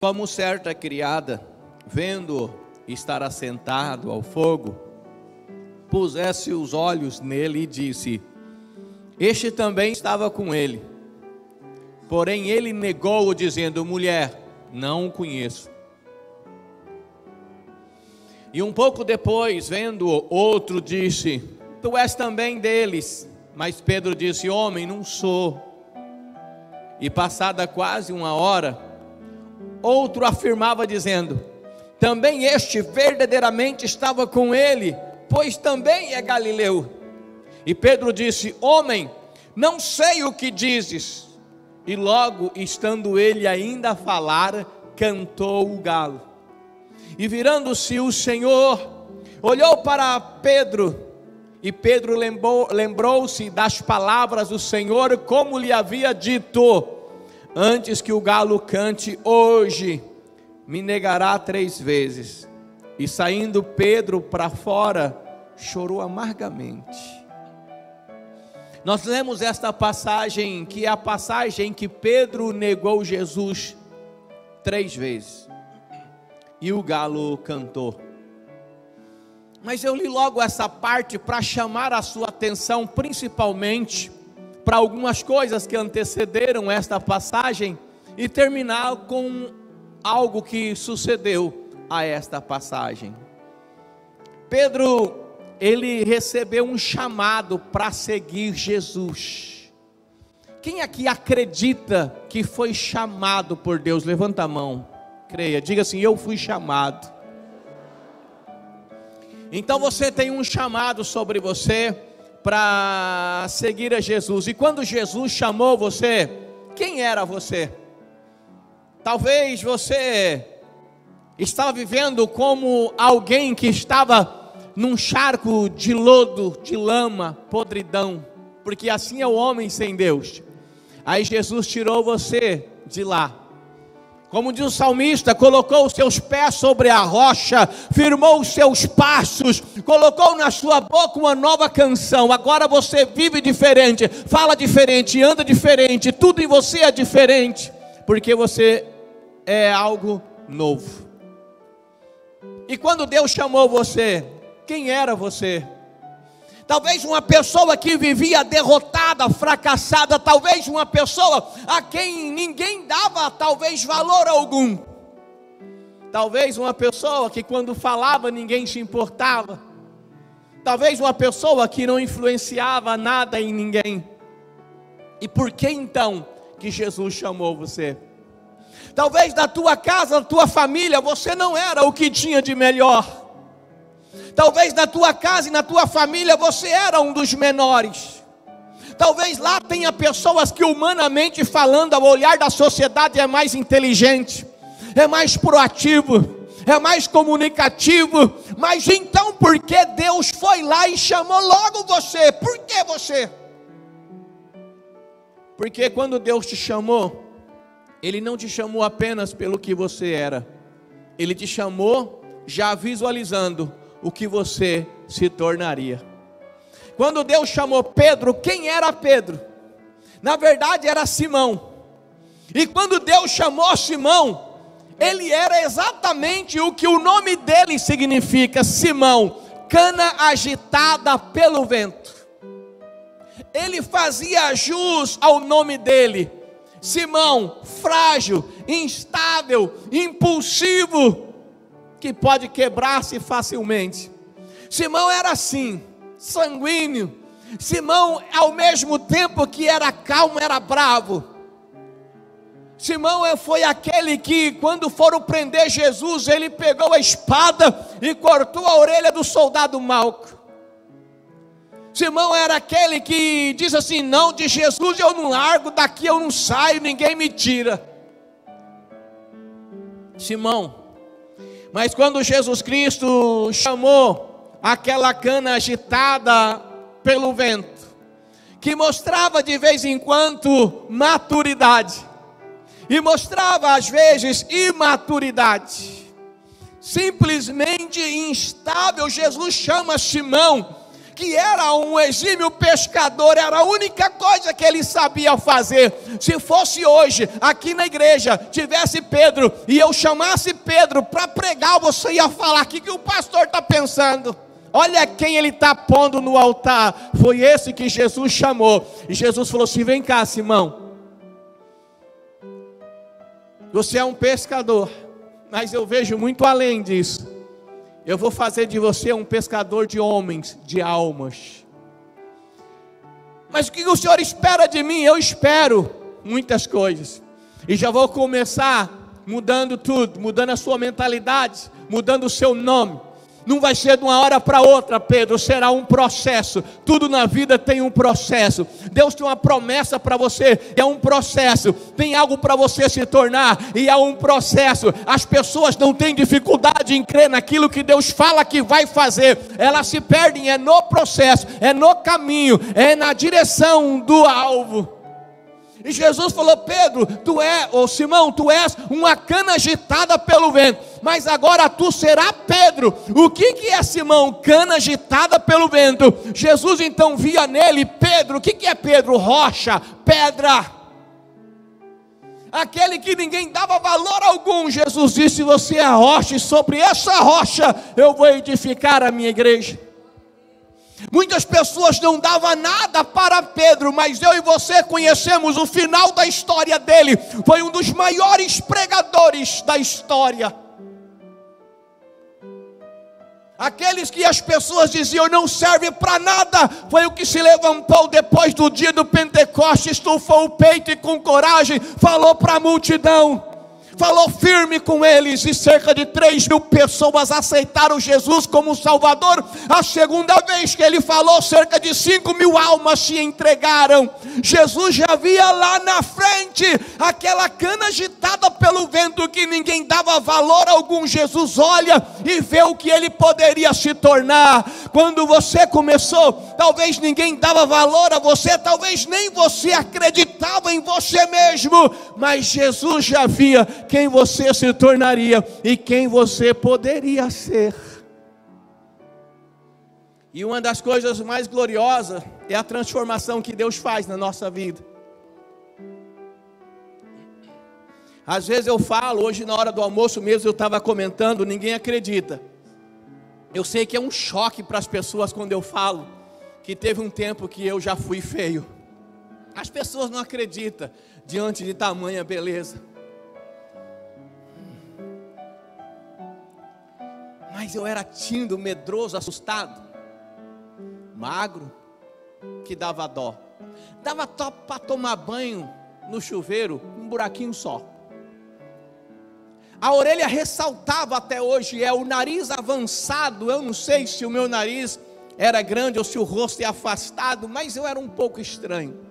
Como certa criada, vendo-o estar assentado ao fogo, pusesse os olhos nele e disse: este também estava com ele. Porém ele negou-o, dizendo: mulher, não o conheço. E um pouco depois, vendo-o, outro disse: tu és também deles. Mas Pedro disse: homem, não sou. E passada quase uma hora, outro afirmava dizendo: também este verdadeiramente estava com ele, pois também é galileu. E Pedro disse: homem, não sei o que dizes. E logo, estando ele ainda a falar, cantou o galo. E virando-se o Senhor, olhou para Pedro, e Pedro lembrou-se das palavras do Senhor, como lhe havia dito: antes que o galo cante, hoje me negará 3 vezes. E saindo Pedro para fora, chorou amargamente. Nós lemos esta passagem, que é a passagem em que Pedro negou Jesus 3 vezes, e o galo cantou. Mas eu li logo essa parte para chamar a sua atenção, principalmente para algumas coisas que antecederam esta passagem, e terminar com algo que sucedeu a esta passagem. Pedro, ele recebeu um chamado para seguir Jesus. Quem aqui acredita que foi chamado por Deus? Levanta a mão, creia, diga assim: eu fui chamado. Então você tem um chamado sobre você para seguir a Jesus. E quando Jesus chamou você, quem era você? Talvez você estava vivendo como alguém que estava num charco de lodo, de lama, podridão, porque assim é o homem sem Deus. Aí Jesus tirou você de lá. Como diz o salmista, colocou os seus pés sobre a rocha, firmou os seus passos, colocou na sua boca uma nova canção. Agora você vive diferente, fala diferente, anda diferente, tudo em você é diferente, porque você é algo novo. E quando Deus chamou você, quem era você? Talvez uma pessoa que vivia derrotada, fracassada, talvez uma pessoa a quem ninguém dava talvez valor algum, talvez uma pessoa que quando falava ninguém se importava, talvez uma pessoa que não influenciava nada em ninguém. E por que então que Jesus chamou você? Talvez na tua casa, na tua família, você não era o que tinha de melhor. Talvez na tua casa e na tua família você era um dos menores. Talvez lá tenha pessoas que, humanamente falando, ao olhar da sociedade, é mais inteligente, é mais proativo, é mais comunicativo. Mas então por que Deus foi lá e chamou logo você? Por que você? Porque quando Deus te chamou, Ele não te chamou apenas pelo que você era, Ele te chamou já visualizando o que você se tornaria. Quando Deus chamou Pedro, quem era Pedro? Na verdade era Simão. E quando Deus chamou Simão, ele era exatamente o que o nome dele significa: Simão, cana agitada pelo vento. Ele fazia jus ao nome dele: Simão, frágil, instável, impulsivo, que pode quebrar-se facilmente. Simão era assim, sanguíneo. Simão, ao mesmo tempo que era calmo, era bravo. Simão foi aquele que, quando foram prender Jesus, ele pegou a espada e cortou a orelha do soldado Malco. Simão era aquele que diz assim: não, de Jesus eu não largo, daqui eu não saio, ninguém me tira. Simão. Mas quando Jesus Cristo chamou aquela cana agitada pelo vento, que mostrava de vez em quando maturidade, e mostrava às vezes imaturidade, simplesmente instável, Jesus chama Simão, que era um exímio pescador, era a única coisa que ele sabia fazer. Se fosse hoje, aqui na igreja, tivesse Pedro, e eu chamasse Pedro para pregar, você ia falar: o que o pastor está pensando? Olha quem ele está pondo no altar. Foi esse que Jesus chamou. E Jesus falou assim: vem cá, Simão, você é um pescador, mas eu vejo muito além disso. Eu vou fazer de você um pescador de homens, de almas. Mas o que o Senhor espera de mim? Eu espero muitas coisas. E já vou começar mudando tudo, mudando a sua mentalidade, mudando o seu nome. Não vai ser de uma hora para outra, Pedro, será um processo. Tudo na vida tem um processo. Deus tem uma promessa para você, é um processo. Tem algo para você se tornar, e é um processo. As pessoas não têm dificuldade em crer naquilo que Deus fala que vai fazer. Elas se perdem, é no processo, é no caminho, é na direção do alvo. E Jesus falou: Pedro, Simão, tu és uma cana agitada pelo vento, mas agora tu serás Pedro. O que é, Simão? Cana agitada pelo vento. Jesus então via nele Pedro. O que é Pedro? Rocha, pedra, aquele que ninguém dava valor algum. Jesus disse: você é a rocha, e sobre essa rocha eu vou edificar a minha igreja. Muitas pessoas não davam nada para Pedro, mas eu e você conhecemos o final da história dele. Foi um dos maiores pregadores da história. Aqueles que as pessoas diziam não serve para nada, foi o que se levantou depois do dia do Pentecostes, estufou o peito e com coragem falou para a multidão. Falou firme com eles, e cerca de 3.000 pessoas aceitaram Jesus como Salvador. A segunda vez que ele falou, cerca de 5.000 almas se entregaram. Jesus já via lá na frente aquela cana agitada pelo vento que ninguém dava valor algum. Jesus olha e vê o que ele poderia se tornar. Quando você começou, talvez ninguém dava valor a você, talvez nem você acreditava em você mesmo, mas Jesus já via quem você se tornaria e quem você poderia ser. E uma das coisas mais gloriosas é a transformação que Deus faz na nossa vida. Às vezes eu falo, hoje na hora do almoço mesmo eu estava comentando, ninguém acredita. Eu sei que é um choque para as pessoas quando eu falo que teve um tempo que eu já fui feio. As pessoas não acreditam diante de tamanha beleza. Mas eu era tímido, medroso, assustado, magro, que dava dó. Dava dó para tomar banho no chuveiro, um buraquinho só. A orelha ressaltava até hoje, o nariz avançado. Eu não sei se o meu nariz era grande ou se o rosto é afastado, mas eu era um pouco estranho.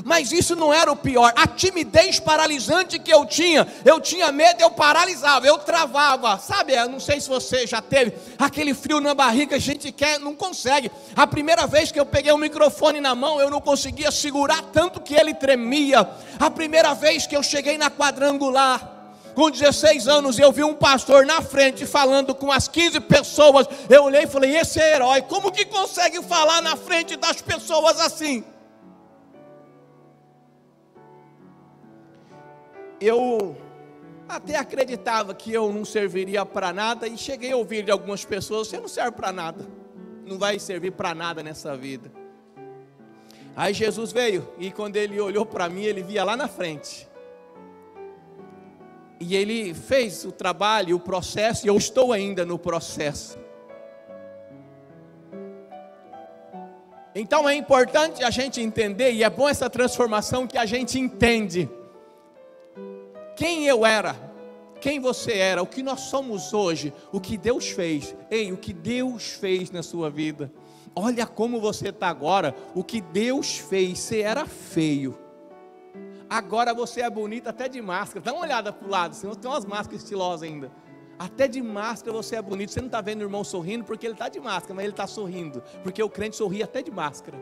Mas isso não era o pior. A timidez paralisante que eu tinha medo, eu paralisava, eu travava. Sabe, eu não sei se você já teve aquele frio na barriga, a gente não consegue. A primeira vez que eu peguei o microfone na mão, eu não conseguia segurar tanto que ele tremia. A primeira vez que eu cheguei na quadrangular, com 16 anos, eu vi um pastor na frente falando com as 15 pessoas. Eu olhei e falei: esse é herói, como que consegue falar na frente das pessoas assim? Eu até acreditava que eu não serviria para nada, e cheguei a ouvir de algumas pessoas: você não serve para nada, não vai servir para nada nessa vida. Aí Jesus veio, e quando ele olhou para mim, ele via lá na frente, e ele fez o trabalho, o processo, e eu estou ainda no processo. Então é importante a gente entender, e é bom essa transformação que a gente entende quem eu era, quem você era, o que nós somos hoje, o que Deus fez. Ei, o que Deus fez na sua vida. Olha como você está agora. O que Deus fez, você era feio, agora você é bonito até de máscara. Dá uma olhada para o lado, senão tem umas máscaras estilosas ainda. Até de máscara você é bonito. Você não está vendo o irmão sorrindo porque ele está de máscara, mas ele está sorrindo, porque o crente sorri até de máscara.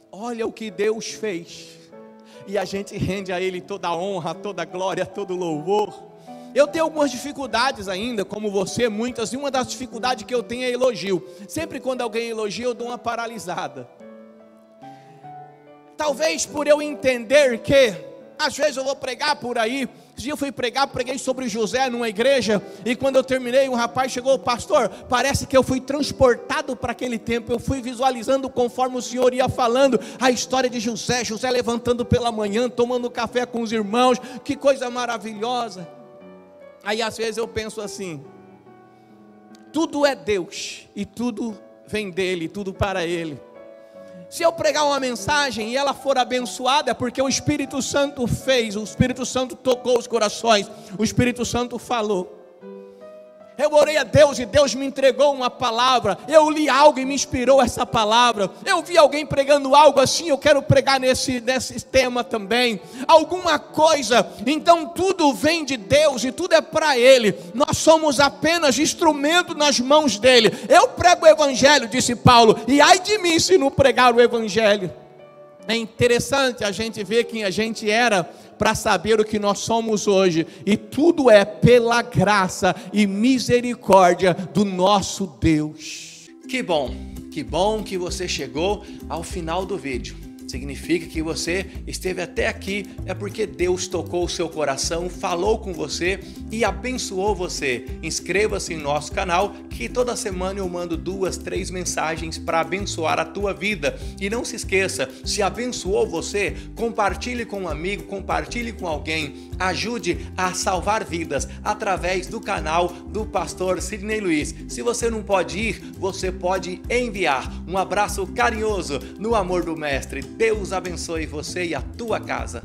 Olha o que Deus fez, e a gente rende a Ele toda a honra, toda a glória, todo o louvor. Eu tenho algumas dificuldades ainda, como você, muitas, e uma das dificuldades que eu tenho é elogio. Sempre quando alguém elogia, eu dou uma paralisada. Talvez por eu entender que, às vezes eu vou pregar por aí. Esse dia eu fui pregar, preguei sobre José numa igreja, e quando eu terminei, um rapaz chegou: pastor, parece que eu fui transportado para aquele tempo. Eu fui visualizando conforme o senhor ia falando a história de José, José levantando pela manhã, tomando café com os irmãos, que coisa maravilhosa. Aí às vezes eu penso assim: tudo é Deus, e tudo vem dele, tudo para ele. Se eu pregar uma mensagem e ela for abençoada, é porque o Espírito Santo fez, o Espírito Santo tocou os corações, o Espírito Santo falou. Eu orei a Deus e Deus me entregou uma palavra, eu li algo e me inspirou essa palavra, eu vi alguém pregando algo assim, eu quero pregar nesse tema também, alguma coisa. Então tudo vem de Deus e tudo é para Ele, nós somos apenas instrumento nas mãos dEle. Eu prego o Evangelho, disse Paulo, e ai de mim se não pregar o Evangelho. É interessante a gente ver quem a gente era para saber o que nós somos hoje, e tudo é pela graça e misericórdia do nosso Deus. Que bom que você chegou ao final do vídeo. Significa que você esteve até aqui, é porque Deus tocou o seu coração, falou com você e abençoou você. Inscreva-se em nosso canal, que toda semana eu mando 2, 3 mensagens para abençoar a tua vida. E não se esqueça, se abençoou você, compartilhe com um amigo, compartilhe com alguém, ajude a salvar vidas através do canal do pastor Sidney Luiz. Se você não pode ir, você pode enviar. Um abraço carinhoso no amor do Mestre. Deus abençoe você e a tua casa.